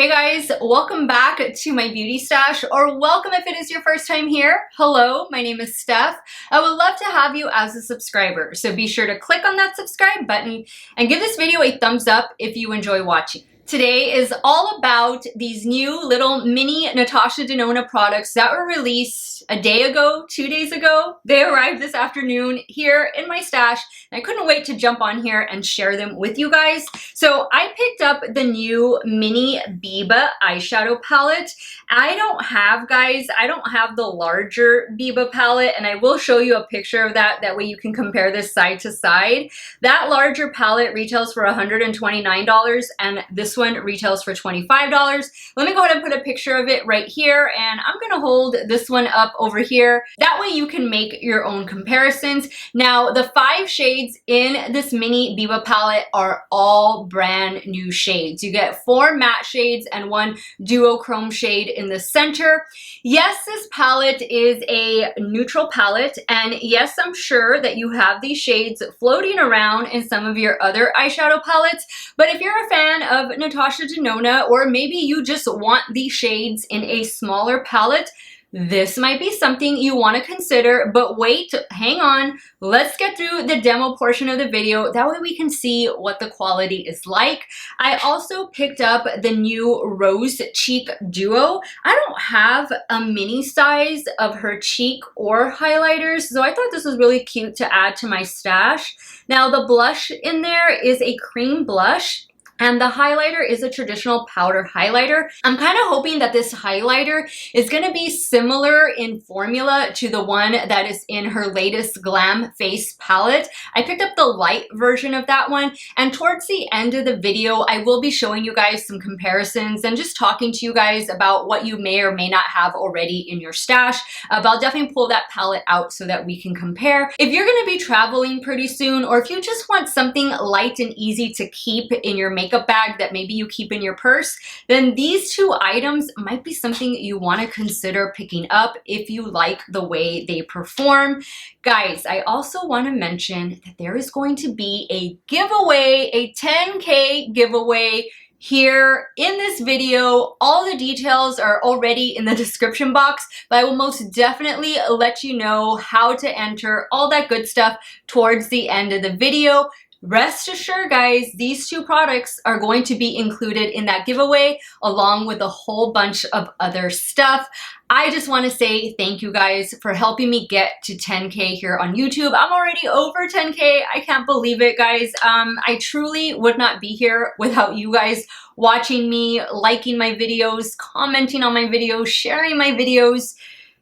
Hey guys, welcome back to my beauty stash, or welcome if it is your first time here. Hello, my name is Steff. I would love to have you as a subscriber, so be sure to click on that subscribe button and give this video a thumbs up if you enjoy watching. Today is all about these new little mini Natasha Denona products that were released a day ago, 2 days ago. They arrived this afternoon here in my stash, and I couldn't wait to jump on here and share them with you guys. So I picked up the new mini Biba eyeshadow palette. I don't have the larger Biba palette, and I will show you a picture of that. That way you can compare this side to side. That larger palette retails for $129, and this one retails for $25. Let me go ahead and put a picture of it right here, and I'm gonna hold this one up over here. That way you can make your own comparisons. Now, the 5 shades in this mini Biba palette are all brand new shades. You get 4 matte shades and 1 duochrome shade in the center. Yes, this palette is a neutral palette, and yes, I'm sure that you have these shades floating around in some of your other eyeshadow palettes, but if you're a fan of Natasha Denona, or maybe you just want these shades in a smaller palette, this might be something you want to consider. But wait, hang on, let's get through the demo portion of the video. That way we can see what the quality is like. I also picked up the new Rose Cheek Duo. I don't have a mini size of her cheek or highlighters, so I thought this was really cute to add to my stash. Now, the blush in there is a cream blush, and the highlighter is a traditional powder highlighter. I'm kind of hoping that this highlighter is gonna be similar in formula to the one that is in her latest Glam face palette. I picked up the light version of that one, and towards the end of the video, I will be showing you guys some comparisons and just talking to you guys about what you may or may not have already in your stash. But I'll definitely pull that palette out so that we can compare. If you're gonna be traveling pretty soon, or if you just want something light and easy to keep in your makeup bag that maybe you keep in your purse, then these 2 items might be something you want to consider picking up if you like the way they perform. Guys, I also want to mention that there is going to be a giveaway, a 10K giveaway here in this video. All the details are already in the description box, but I will most definitely let you know how to enter, all that good stuff, towards the end of the video. Rest assured, guys, these 2 products are going to be included in that giveaway, along with a whole bunch of other stuff. I just want to say thank you guys for helping me get to 10K here on YouTube. I'm already over 10K. I can't believe it, guys. I truly would not be here without you guys watching me, liking my videos, commenting on my videos, sharing my videos.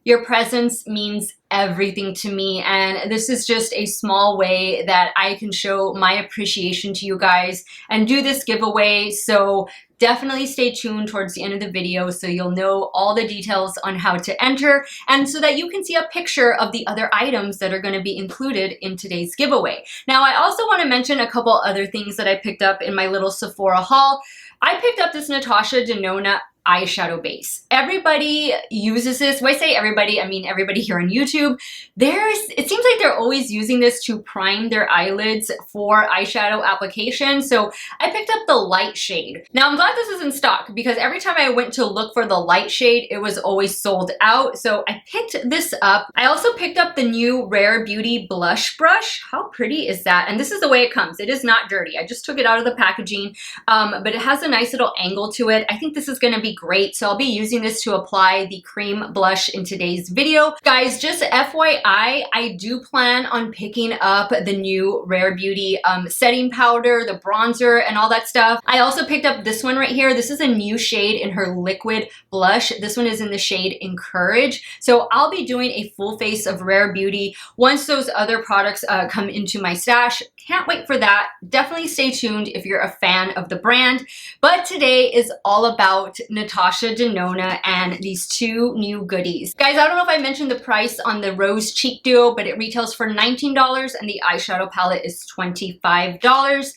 Your presence means everything to me, and this is just a small way that I can show my appreciation to you guys and do this giveaway. So definitely stay tuned towards the end of the video so you'll know all the details on how to enter, and so that you can see a picture of the other items that are going to be included in today's giveaway. Now, I also want to mention a couple other things that I picked up in my little Sephora haul. I picked up this Natasha Denona eyeshadow base. Everybody uses this. When I say everybody, I mean everybody here on YouTube. It seems like they're always using this to prime their eyelids for eyeshadow application. So I picked up the light shade. Now, I'm glad this is in stock, because every time I went to look for the light shade, it was always sold out. So I picked this up. I also picked up the new Rare Beauty blush brush. How pretty is that? And this is the way it comes. It is not dirty. I just took it out of the packaging, but it has a nice little angle to it. I think this is going to be great. So I'll be using this to apply the cream blush in today's video. Guys, just FYI, I do plan on picking up the new Rare Beauty setting powder, the bronzer, and all that stuff. I also picked up this one right here. This is a new shade in her liquid blush. This one is in the shade Encourage. So I'll be doing a full face of Rare Beauty once those other products come into my stash. Can't wait for that. Definitely stay tuned if you're a fan of the brand. But today is all about Natasha Denona and these two new goodies. Guys, I don't know if I mentioned the price on the Rose Cheek Duo, but it retails for $19 and the eyeshadow palette is $25.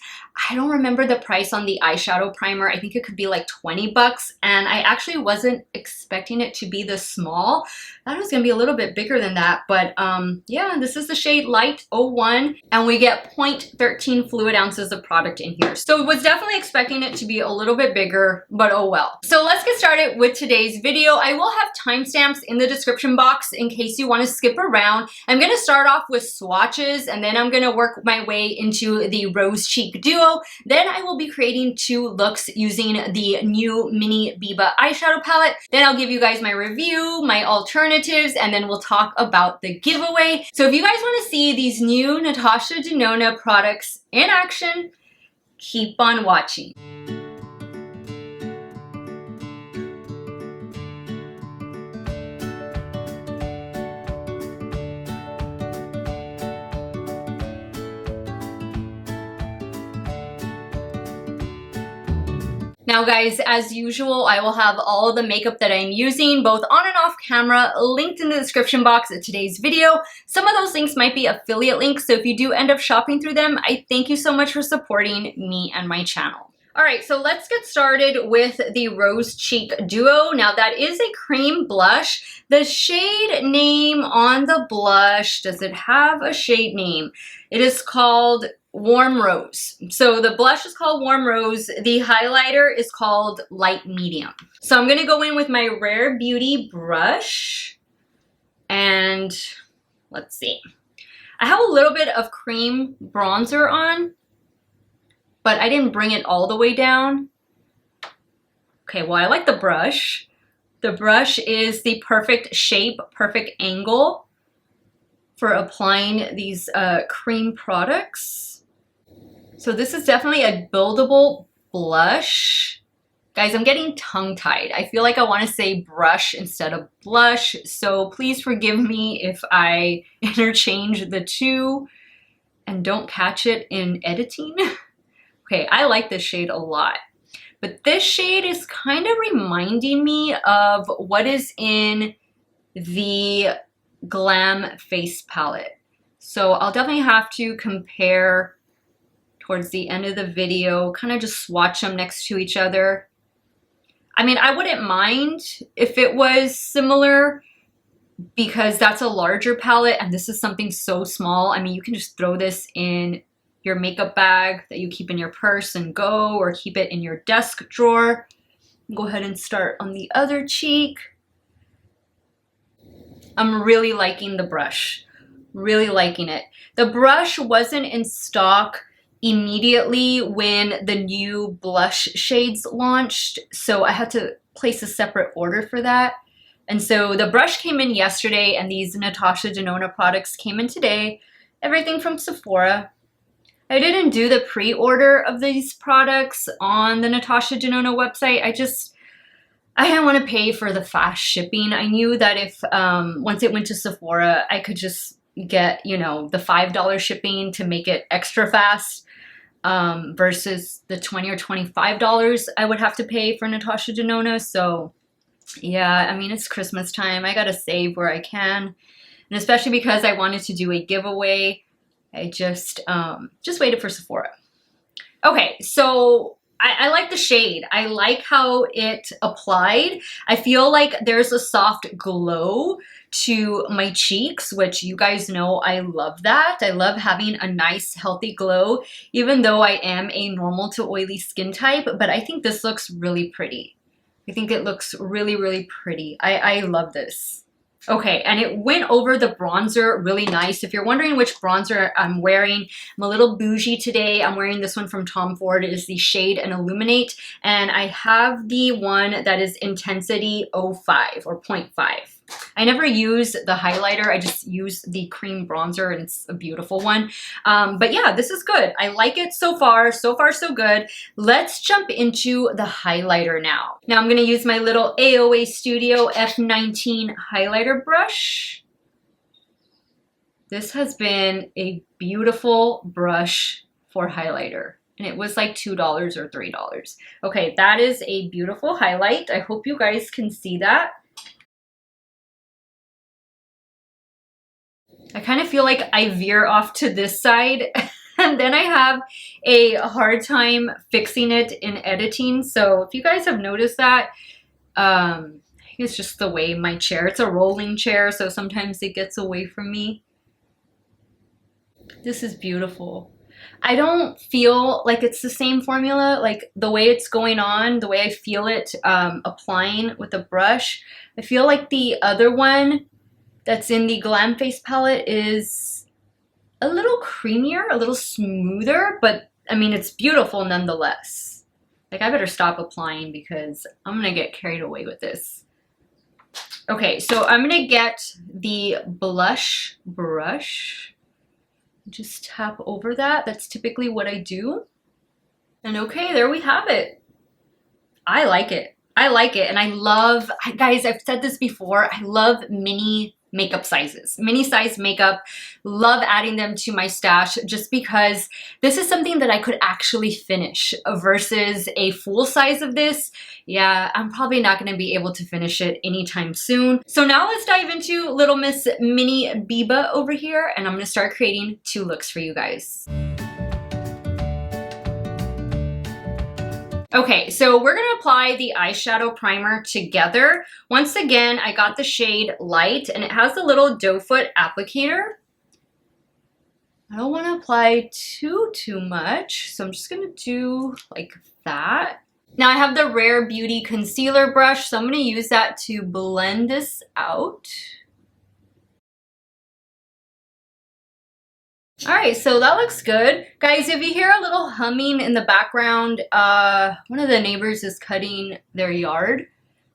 I don't remember the price on the eyeshadow primer. I think it could be like 20 bucks, and I actually wasn't expecting it to be this small. I thought it was gonna be a little bit bigger than that, but yeah, this is the shade Light 01, and we get 0.13 fluid ounces of product in here. So was definitely expecting it to be a little bit bigger, but oh well. So let's get started with today's video. I will have timestamps in the description box in case you want to skip around. I'm gonna start off with swatches, and then I'm gonna work my way into the Rose Cheek Duo. Then I will be creating two looks using the new mini Biba eyeshadow palette. Then I'll give you guys my review, my alternatives, and then we'll talk about the giveaway. So if you guys want to see these new Natasha Denona products in action, keep on watching. Now guys, as usual, I will have all of the makeup that I'm using, both on and off camera, linked in the description box of today's video. Some of those links might be affiliate links, so if you do end up shopping through them, I thank you so much for supporting me and my channel. All right, so let's get started with the Rose Cheek Duo. Now that is a cream blush. The shade name on the blush, does it have a shade name? It is called Warm Rose. So the blush is called Warm Rose. The highlighter is called Light Medium. So I'm gonna go in with my Rare Beauty brush, and let's see. I have a little bit of cream bronzer on, but I didn't bring it all the way down. Okay, well, I like the brush. The brush is the perfect shape, perfect angle for applying these cream products. So this is definitely a buildable blush. Guys, I'm getting tongue-tied. I feel like I want to say brush instead of blush, so please forgive me if I interchange the two and don't catch it in editing. Okay, I like this shade a lot, but this shade is kind of reminding me of what is in the Glam face palette. So I'll definitely have to compare towards the end of the video, kind of just swatch them next to each other. I mean, I wouldn't mind if it was similar because that's a larger palette and this is something so small. I mean, you can just throw this in your makeup bag that you keep in your purse and go, or keep it in your desk drawer. Go ahead and start on the other cheek. I'm really liking the brush, really liking it. The brush wasn't in stock immediately when the new blush shades launched, so I had to place a separate order for that. And so the brush came in yesterday and these Natasha Denona products came in today. Everything from Sephora. I didn't do the pre-order of these products on the Natasha Denona website. I didn't want to pay for the fast shipping. I knew that if once it went to Sephora, I could just get, you know, the $5 shipping to make it extra fast. Versus the $20 or $25 I would have to pay for Natasha Denona. So yeah, I mean, it's Christmas time. I gotta save where I can. And especially because I wanted to do a giveaway, I just waited for Sephora. Okay, so I like the shade. I like how it applied. I feel like there's a soft glow to my cheeks, which you guys know I love that. I love having a nice healthy glow, even though I am a normal to oily skin type, but I think this looks really pretty. I think it looks really, really pretty. I love this. Okay, and it went over the bronzer really nice. If you're wondering which bronzer I'm wearing, I'm a little bougie today. I'm wearing this one from Tom Ford. It is the shade and Illuminate, and I have the one that is Intensity 05 or 0.5. I never use the highlighter. I just use the cream bronzer, and it's a beautiful one. But yeah, this is good. I like it so far. So far, so good. Let's jump into the highlighter now. Now I'm going to use my little AOA Studio F19 highlighter brush. This has been a beautiful brush for highlighter. and it was like $2 or $3. Okay, that is a beautiful highlight. I hope you guys can see that. I kind of feel like I veer off to this side and then I have a hard time fixing it in editing. So if you guys have noticed that, I think it's just the way my chair, it's a rolling chair, so sometimes it gets away from me. This is beautiful. I don't feel like it's the same formula, like the way it's going on, the way I feel it applying with a brush. I feel like the other one that's in the Glam Face palette is a little creamier, a little smoother, but I mean, it's beautiful nonetheless. Like, I better stop applying because I'm gonna get carried away with this. Okay, so I'm gonna get the blush brush. Just tap over that. That's typically what I do. And okay, there we have it. I like it. I like it. And I love, guys, I've said this before, I love mini makeup sizes, mini size makeup. Love adding them to my stash just because this is something that I could actually finish versus a full size of this. Yeah, I'm probably not going to be able to finish it anytime soon. So now let's dive into Little Miss Mini Biba over here, and I'm going to start creating 2 looks for you guys. Okay, so we're gonna apply the eyeshadow primer together. Once again, I got the shade Light and it has a little doe foot applicator. I don't wanna apply too much, so I'm just gonna do like that. Now I have the Rare Beauty concealer brush, so I'm gonna use that to blend this out. All right, so that looks good. Guys, if you hear a little humming in the background, one of the neighbors is cutting their yard.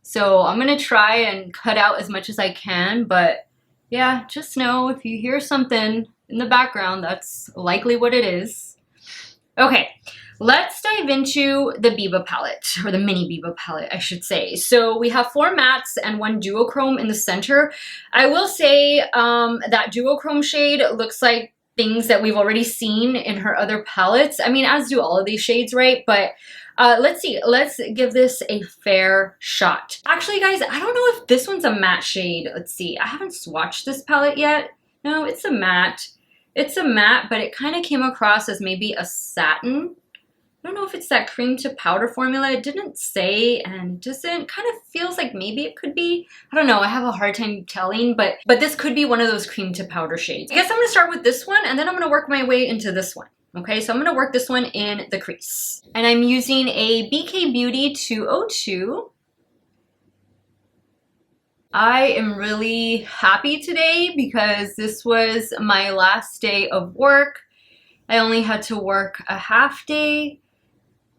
So I'm gonna try and cut out as much as I can, but yeah, just know if you hear something in the background, that's likely what it is. Okay, let's dive into the Biba palette, or the mini Biba palette, I should say. So we have 4 mattes and 1 duochrome in the center. I will say that duochrome shade looks like things that we've already seen in her other palettes. I mean, as do all of these shades, right? But let's see. Let's give this a fair shot. Actually, guys, I don't know if this one's a matte shade. Let's see. I haven't swatched this palette yet. No, it's a matte. It's a matte, but it kind of came across as maybe a satin. I don't know if it's that cream to powder formula. It didn't say, and it doesn't, kind of feels like maybe it could be. I don't know, I have a hard time telling, but this could be one of those cream to powder shades. I guess I'm gonna start with this one and then I'm gonna work my way into this one. Okay, so I'm gonna work this one in the crease. And I'm using a BK Beauty 202. I am really happy today because this was my last day of work. I only had to work a half day.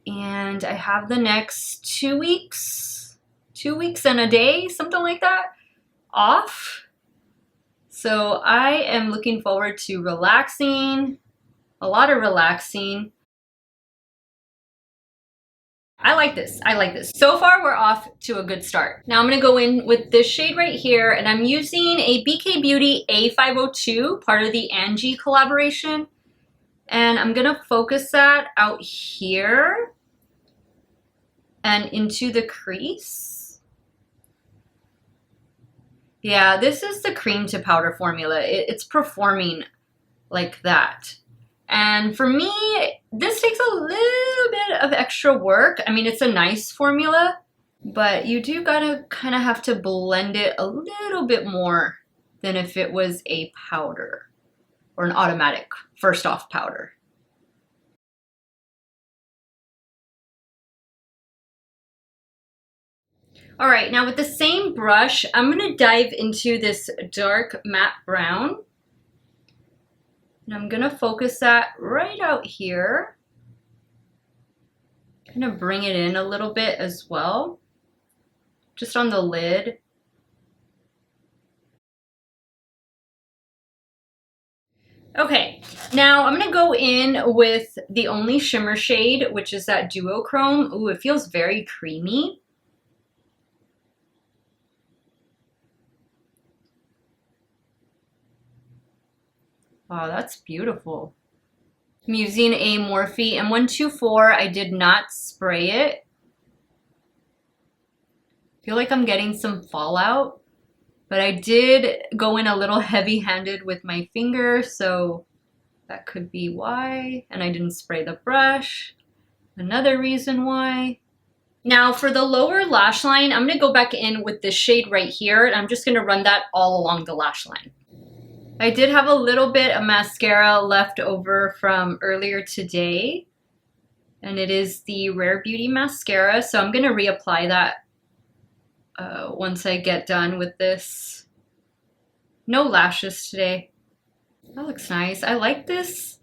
And I have the next 2 weeks and a day, something like that, off. So I am looking forward to relaxing, a lot of relaxing. I like this, I like this. So far we're off to a good start. Now I'm gonna go in with this shade right here, and I'm using a BK Beauty A502, part of the Angie collaboration. And I'm gonna focus that out here and into the crease. Yeah, this is the cream to powder formula. It's performing like that. And for me, this takes a little bit of extra work. I mean, it's a nice formula, but you do gotta kind of have to blend it a little bit more than if it was a powder or an automatic first off powder. All right, now with the same brush, I'm gonna dive into this dark matte brown. And I'm gonna focus that right out here. Kind of bring it in a little bit as well, just on the lid. Okay, now I'm gonna go in with the only shimmer shade, which is that duochrome. Ooh, it feels very creamy. Wow, that's beautiful. I'm using a Morphe M124. I did not spray it. I feel like I'm getting some fallout, but I did go in a little heavy-handed with my finger, so that could be why. And I didn't spray the brush. Another reason why. Now for the lower lash line, I'm gonna go back in with this shade right here, and I'm just gonna run that all along the lash line. I did have a little bit of mascara left over from earlier today, and it is the Rare Beauty mascara, so I'm gonna reapply that once I get done with this. No lashes today. That looks nice. I like this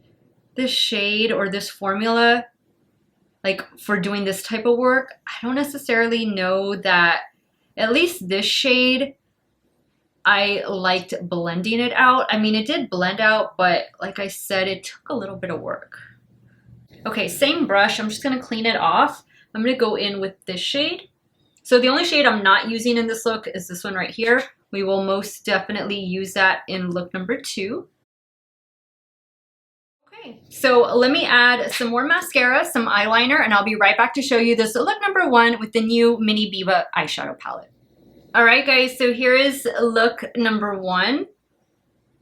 shade or this formula, like for doing this type of work. I don't necessarily know that, at least this shade, I liked blending it out. I mean, it did blend out, but like I said, it took a little bit of work. Okay, same brush. I'm just gonna clean it off. I'm gonna go in with this shade. So the only shade I'm not using in this look is this one right here. We will most definitely use that in look number 2. Okay, so let me add some more mascara, some eyeliner, and I'll be right back to show you this look number 1 with the new mini Biba eyeshadow palette. All right, guys, so here is look number 1.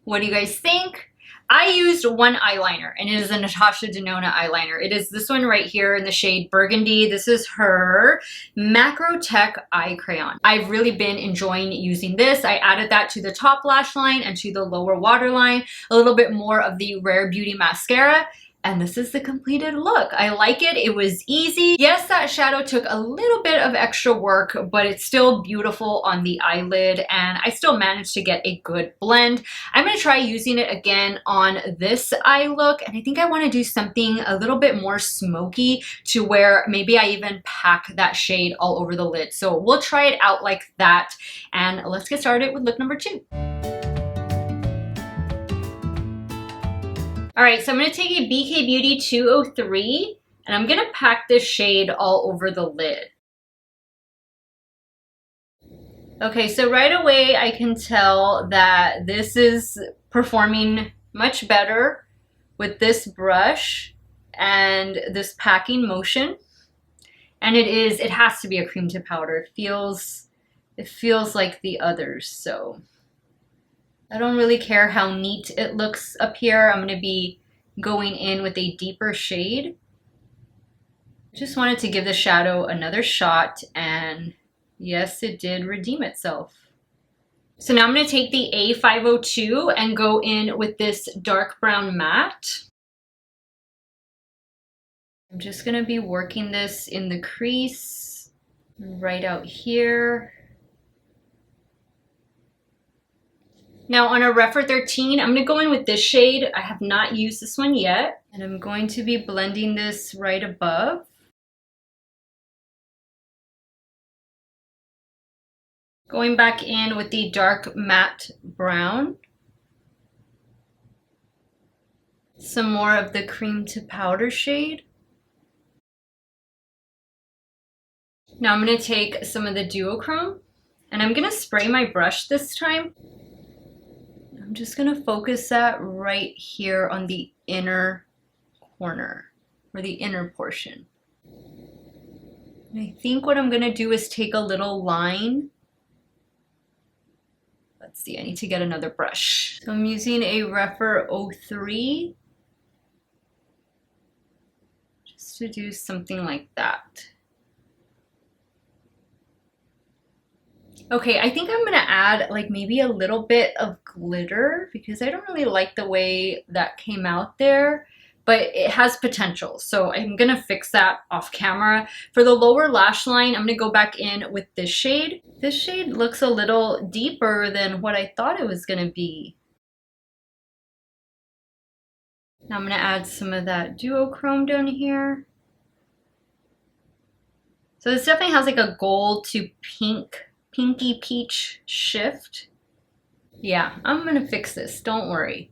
What do you guys think? I used one eyeliner, and it is a Natasha Denona eyeliner. It is this one right here in the shade Burgundy. This is her Macro Tech Eye Crayon. I've really been enjoying using this. I added that to the top lash line and to the lower waterline, a little bit more of the Rare Beauty mascara. And this is the completed look. I like it. It was easy. Yes, that shadow took a little bit of extra work, but it's still beautiful on the eyelid, and I still managed to get a good blend. I'm gonna try using it again on this eye look, and I think I wanna do something a little bit more smoky to where maybe I even pack that shade all over the lid. So we'll try it out like that, and let's get started with look number 2. All right, so I'm gonna take a BK Beauty 203, and I'm gonna pack this shade all over the lid. Okay, so right away I can tell that this is performing much better with this brush and this packing motion. And it has to be a cream to powder. It feels like the others, so I don't really care how neat it looks up here. I'm gonna be going in with a deeper shade. Just wanted to give the shadow another shot, and yes, it did redeem itself. So now I'm gonna take the A502 and go in with this dark brown matte. I'm just gonna be working this in the crease, right out here. Now on a Refer 13, I'm gonna go in with this shade. I have not used this one yet. And I'm going to be blending this right above. Going back in with the dark matte brown. Some more of the cream to powder shade. Now I'm gonna take some of the duochrome, and I'm gonna spray my brush this time. I'm just gonna focus that right here on the inner corner, or the inner portion. And I think what I'm gonna do is take a little line. Let's see, I need to get another brush. So I'm using a Refer 03 just to do something like that. Okay, I think I'm gonna add like maybe a little bit of glitter because I don't really like the way that came out there, but it has potential. So I'm gonna fix that off camera. For the lower lash line, I'm gonna go back in with this shade. This shade looks a little deeper than what I thought it was gonna be. Now I'm gonna add some of that duochrome down here. So this definitely has like a gold to pinky peach shift. Yeah, I'm gonna fix this, don't worry.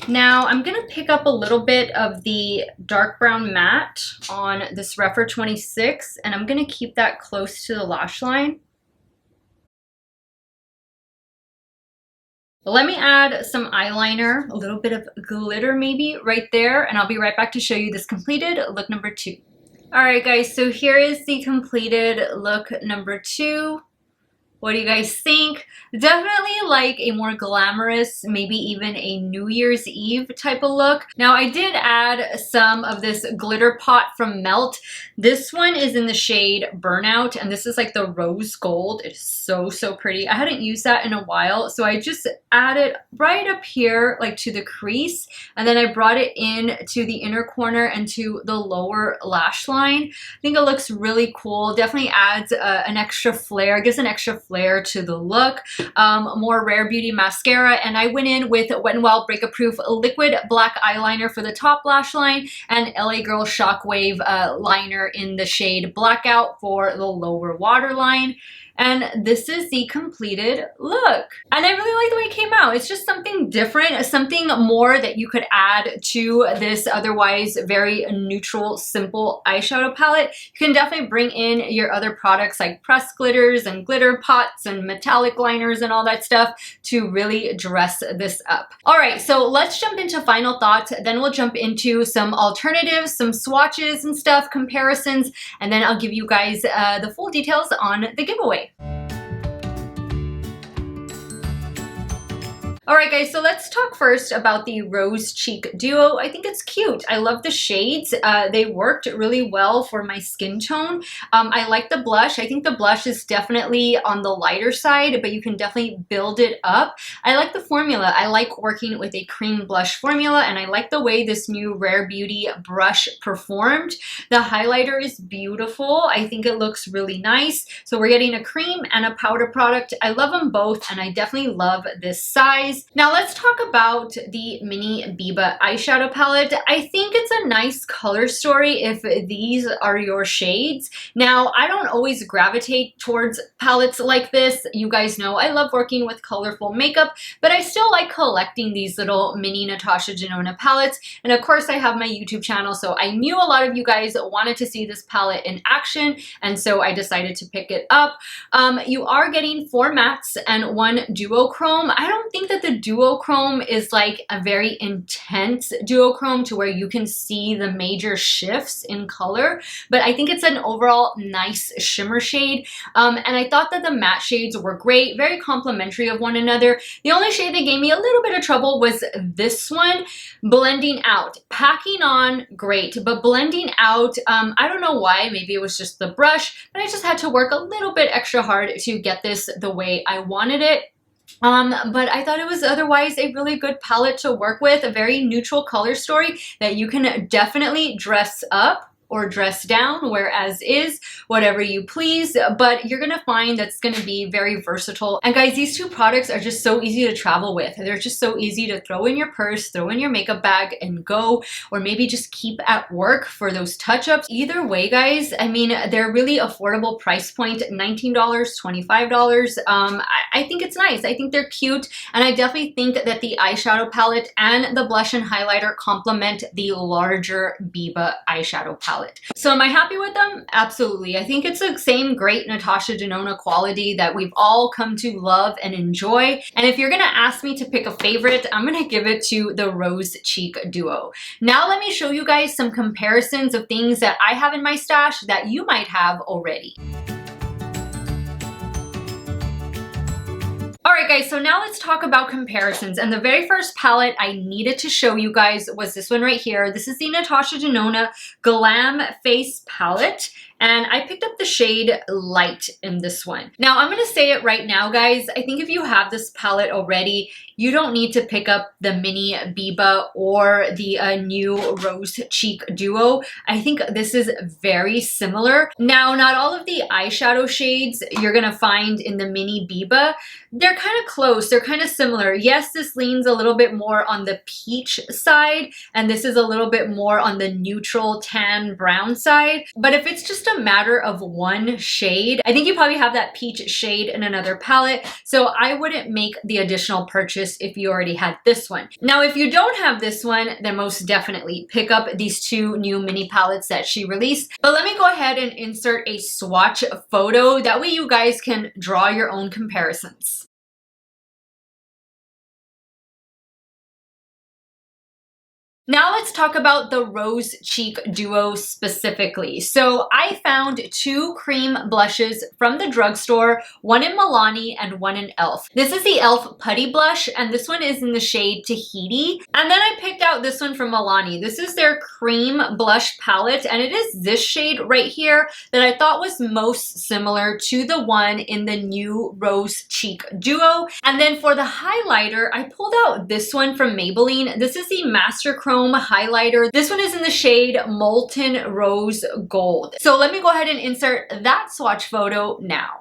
Now I'm gonna pick up a little bit of the dark brown matte on this Refer 26, and I'm gonna keep that close to the lash line. Let me add some eyeliner, a little bit of glitter maybe right there, and I'll be right back to show you this completed look number 2. All right, guys, so here is the completed look number 2. What do you guys think? Definitely like a more glamorous, maybe even a New Year's Eve type of look. Now I did add some of this glitter pot from Melt. This one is in the shade Burnout, and this is like the rose gold. It's so, so pretty. I hadn't used that in a while, so I just added right up here, like to the crease, and then I brought it in to the inner corner and to the lower lash line. I think it looks really cool. Definitely adds an extra flair, gives an extra flair to the look. More Rare Beauty mascara, and I went in with Wet n Wild Breakup Proof liquid black eyeliner for the top lash line and LA Girl Shockwave liner in the shade Blackout for the lower waterline. And this is the completed look. And I really like the way it came out. It's just something different, something more that you could add to this otherwise very neutral, simple eyeshadow palette. You can definitely bring in your other products like pressed glitters and glitter pots and metallic liners and all that stuff to really dress this up. All right, so let's jump into final thoughts. Then we'll jump into some alternatives, some swatches and stuff, comparisons, and then I'll give you guys the full details on the giveaway. All right, guys, so let's talk first about the Rose Cheek Duo. I think it's cute. I love the shades. They worked really well for my skin tone. I like the blush. I think the blush is definitely on the lighter side, but you can definitely build it up. I like the formula. I like working with a cream blush formula, and I like the way this new Rare Beauty brush performed. The highlighter is beautiful. I think it looks really nice. So we're getting a cream and a powder product. I love them both, and I definitely love this size. Now let's talk about the mini Biba eyeshadow palette. I think it's a nice color story if these are your shades. Now, I don't always gravitate towards palettes like this. You guys know I love working with colorful makeup, but I still like collecting these little mini Natasha Denona palettes. And of course, I have my YouTube channel, so I knew a lot of you guys wanted to see this palette in action, and so I decided to pick it up. You are getting 4 mattes and 1 duochrome. I don't think that the duochrome is like a very intense duochrome to where you can see the major shifts in color, but I think it's an overall nice shimmer shade. And I thought that the matte shades were great, very complimentary of one another. The only shade that gave me a little bit of trouble was this one, blending out. Packing on, great, but blending out, I don't know why, maybe it was just the brush, but I just had to work a little bit extra hard to get this the way I wanted it. But I thought it was otherwise a really good palette to work with, a very neutral color story that you can definitely dress up or dress down, whereas is, whatever you please, but you're gonna find that's gonna be very versatile. And guys, these 2 products are just so easy to travel with. They're just so easy to throw in your purse, throw in your makeup bag and go, or maybe just keep at work for those touch-ups. Either way, guys, I mean, they're really affordable price point, $19, $25. I think it's nice. I think they're cute, and I definitely think that the eyeshadow palette and the blush and highlighter complement the larger Biba eyeshadow palette. So am I happy with them? Absolutely. I think it's the same great Natasha Denona quality that we've all come to love and enjoy. And if you're gonna ask me to pick a favorite, I'm gonna give it to the Rose Cheek Duo. Now let me show you guys some comparisons of things that I have in my stash that you might have already. All right, guys, so now let's talk about comparisons. And the very first palette I needed to show you guys was this one right here. This is the Natasha Denona Glam Face Palette. And I picked up the shade Light in this one. Now, I'm gonna say it right now, guys. I think if you have this palette already, you don't need to pick up the mini Biba or the new Rose Cheek Duo. I think this is very similar. Now, not all of the eyeshadow shades you're gonna find in the mini Biba, they're kind of close, they're kind of similar. Yes, this leans a little bit more on the peach side, and this is a little bit more on the neutral tan brown side. But if it's just a matter of one shade, I think you probably have that peach shade in another palette, so I wouldn't make the additional purchase if you already had this one. Now, if you don't have this one, then most definitely pick up these 2 new mini palettes that she released. But let me go ahead and insert a swatch photo. That way you guys can draw your own comparisons. Now let's talk about the Rose Cheek Duo specifically. So I found two cream blushes from the drugstore, one in Milani and one in e.l.f. This is the e.l.f. Putty Blush, and this one is in the shade Tahiti. And then I picked out this one from Milani. This is their cream blush palette, and it is this shade right here that I thought was most similar to the one in the new Rose Cheek Duo. And then for the highlighter, I pulled out this one from Maybelline. This is the Master Chrome highlighter. This one is in the shade Molten Rose Gold. So let me go ahead and insert that swatch photo now.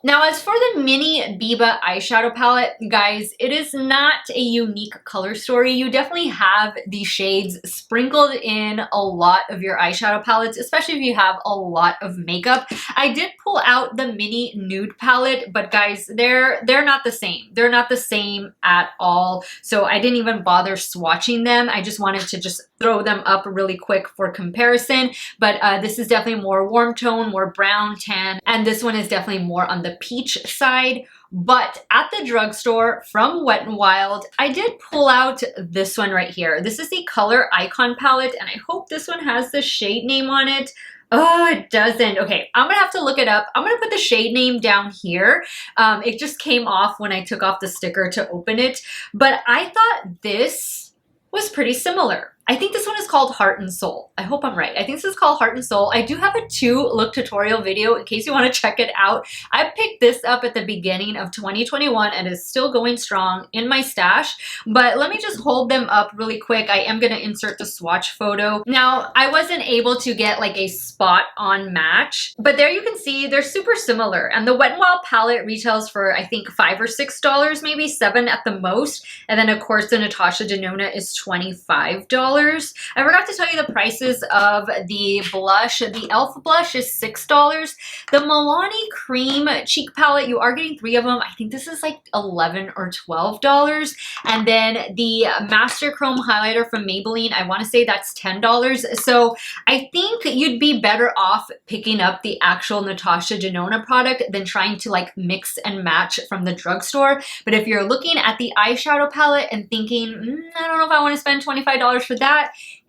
Now, as for the mini Biba eyeshadow palette, guys, it is not a unique color story. You definitely have these shades sprinkled in a lot of your eyeshadow palettes, especially if you have a lot of makeup. I did pull out the mini nude palette, but guys, they're not the same. They're not the same at all. So I didn't even bother swatching them. I just wanted to just throw them up really quick for comparison. But this is definitely more warm tone, more brown tan, and this one is definitely more on the peach side. But at the drugstore from Wet n Wild, I did pull out this one right here. This is the Color Icon palette, and I hope this one has the shade name on it. Oh, it doesn't. Okay, I'm gonna have to look it up. I'm gonna put the shade name down here. It just came off when I took off the sticker to open it, but I thought this was pretty similar. I think this one is called Heart and Soul. I hope I'm right. I think this is called Heart and Soul. I do have a 2-look tutorial video in case you want to check it out. I picked this up at the beginning of 2021 and is still going strong in my stash. But let me just hold them up really quick. I am going to insert the swatch photo. Now, I wasn't able to get like a spot on match, but there you can see they're super similar. And the Wet n Wild palette retails for I think $5 or $6, maybe $7 at the most. And then of course the Natasha Denona is $25. I forgot to tell you the prices of the blush. The e.l.f. blush is $6. The Milani Cream Cheek Palette, you are getting 3 of them. I think this is like $11 or $12. And then the Master Chrome Highlighter from Maybelline, I want to say that's $10. So I think you'd be better off picking up the actual Natasha Denona product than trying to like mix and match from the drugstore. But if you're looking at the eyeshadow palette and thinking, I don't know if I want to spend $25 for that,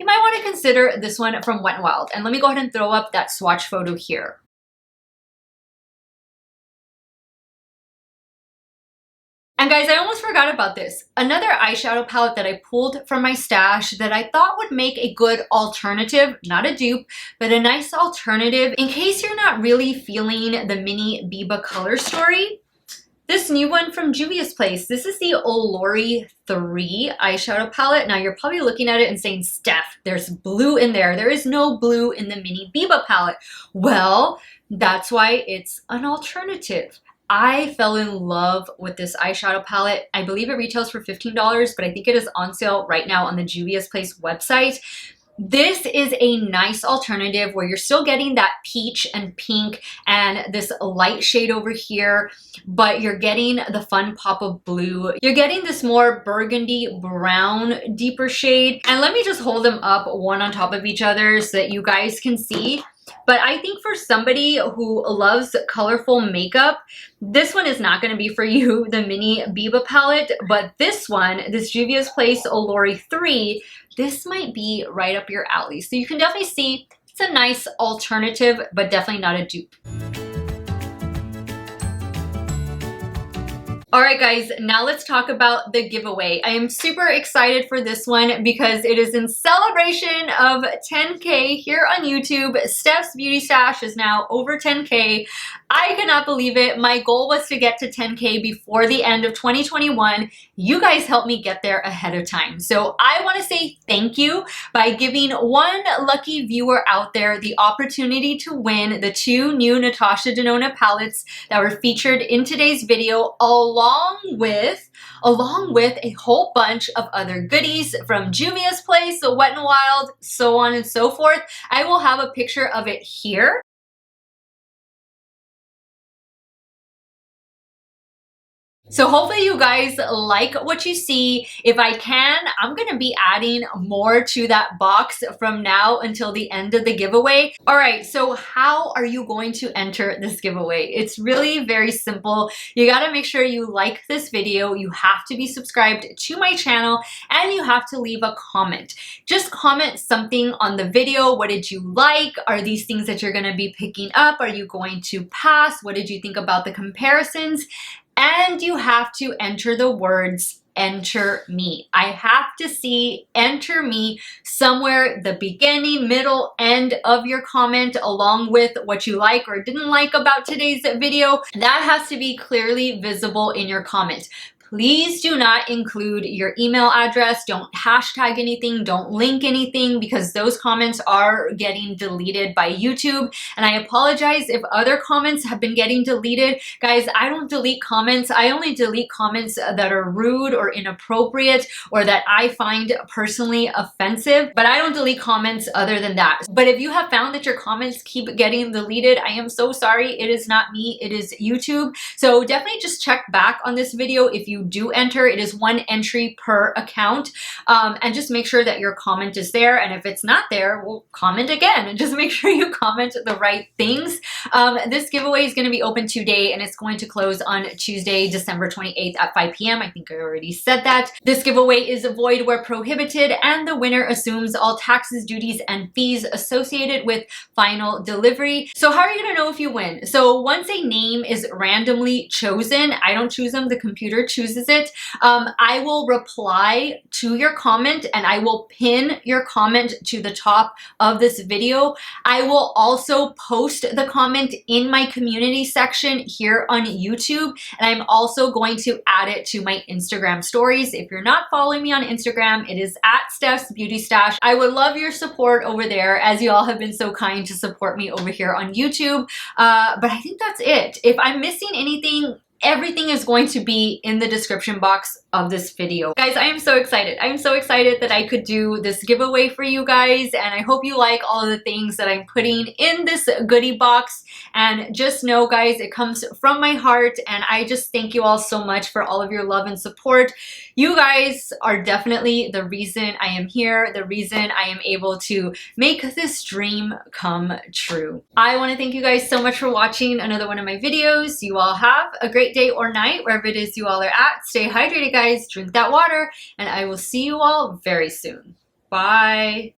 you might want to consider this one from Wet n Wild. And let me go ahead and throw up that swatch photo here. And guys, I almost forgot about this. Another eyeshadow palette that I pulled from my stash that I thought would make a good alternative, not a dupe, but a nice alternative in case you're not really feeling the mini Biba color story. This new one from Juvia's Place. This is the Olori 3 eyeshadow palette. Now you're probably looking at it and saying, Steph, there's blue in there. There is no blue in the mini Biba palette. Well, that's why it's an alternative. I fell in love with this eyeshadow palette. I believe it retails for $15, but I think it is on sale right now on the Juvia's Place website. This is a nice alternative where you're still getting that peach and pink and this light shade over here, but you're getting the fun pop of blue. You're getting this more burgundy brown deeper shade. And let me just hold them up one on top of each other so that you guys can see. But I think for somebody who loves colorful makeup, this one is not going to be for you, the mini Biba palette. But this one, this Juvia's Place Olori 3, this might be right up your alley. So you can definitely see it's a nice alternative, but definitely not a dupe. All right, guys, now let's talk about the giveaway. I am super excited for this one because it is in celebration of 10K here on YouTube. Steff's Beauty Stash is now over 10K. I cannot believe it. My goal was to get to 10K before the end of 2021. You guys helped me get there ahead of time. So I want to say thank you by giving one lucky viewer out there the opportunity to win the 2 new Natasha Denona palettes that were featured in today's video, along with a whole bunch of other goodies from Juvia's Place, so Wet n Wild, so on and so forth. I will have a picture of it here. So hopefully you guys like what you see. If I can, I'm gonna be adding more to that box from now until the end of the giveaway. All right, so how are you going to enter this giveaway? It's really very simple. You gotta make sure you like this video, you have to be subscribed to my channel, and you have to leave a comment. Just comment something on the video. What did you like? Are these things that you're gonna be picking up? Are you going to pass? What did you think about the comparisons? And you have to enter the words enter me. I have to see enter me somewhere, the beginning, middle, end of your comment, along with what you like or didn't like about today's video. That has to be clearly visible in your comment. Please do not include your email address. Don't hashtag anything. Don't link anything, because those comments are getting deleted by YouTube. And I apologize if other comments have been getting deleted. Guys, I don't delete comments. I only delete comments that are rude or inappropriate or that I find personally offensive. But I don't delete comments other than that. But if you have found that your comments keep getting deleted, I am so sorry. It is not me. It is YouTube. So definitely just check back on this video if you do enter. It is 1 entry per account, and just make sure that your comment is there. And if it's not there, well, comment again and just make sure you comment the right things. This giveaway is going to be open today, and it's going to close on Tuesday, December 28th at 5 p.m. I think I already said that. This giveaway is void where prohibited, and the winner assumes all taxes, duties, and fees associated with final delivery. So how are you going to know if you win? So once a name is randomly chosen, I don't choose them, the computer chooses it, I will reply to your comment and I will pin your comment to the top of this video. I will also post the comment in my community section here on YouTube, and I'm also going to add it to my Instagram stories. If you're not following me on Instagram, it is at Steff's Beauty Stash. I would love your support over there, as you all have been so kind to support me over here on YouTube. But I think that's it. If I'm missing anything, everything is going to be in the description box of this video. Guys, I am so excited. I'm so excited that I could do this giveaway for you guys, and I hope you like all of the things that I'm putting in this goodie box. And just know, guys, it comes from my heart, and I just thank you all so much for all of your love and support. You guys are definitely the reason I am here, the reason I am able to make this dream come true. I want to thank you guys so much for watching another one of my videos. You all have a great day or night, wherever it is you all are at. Stay hydrated, guys. Drink that water, and I will see you all very soon. Bye.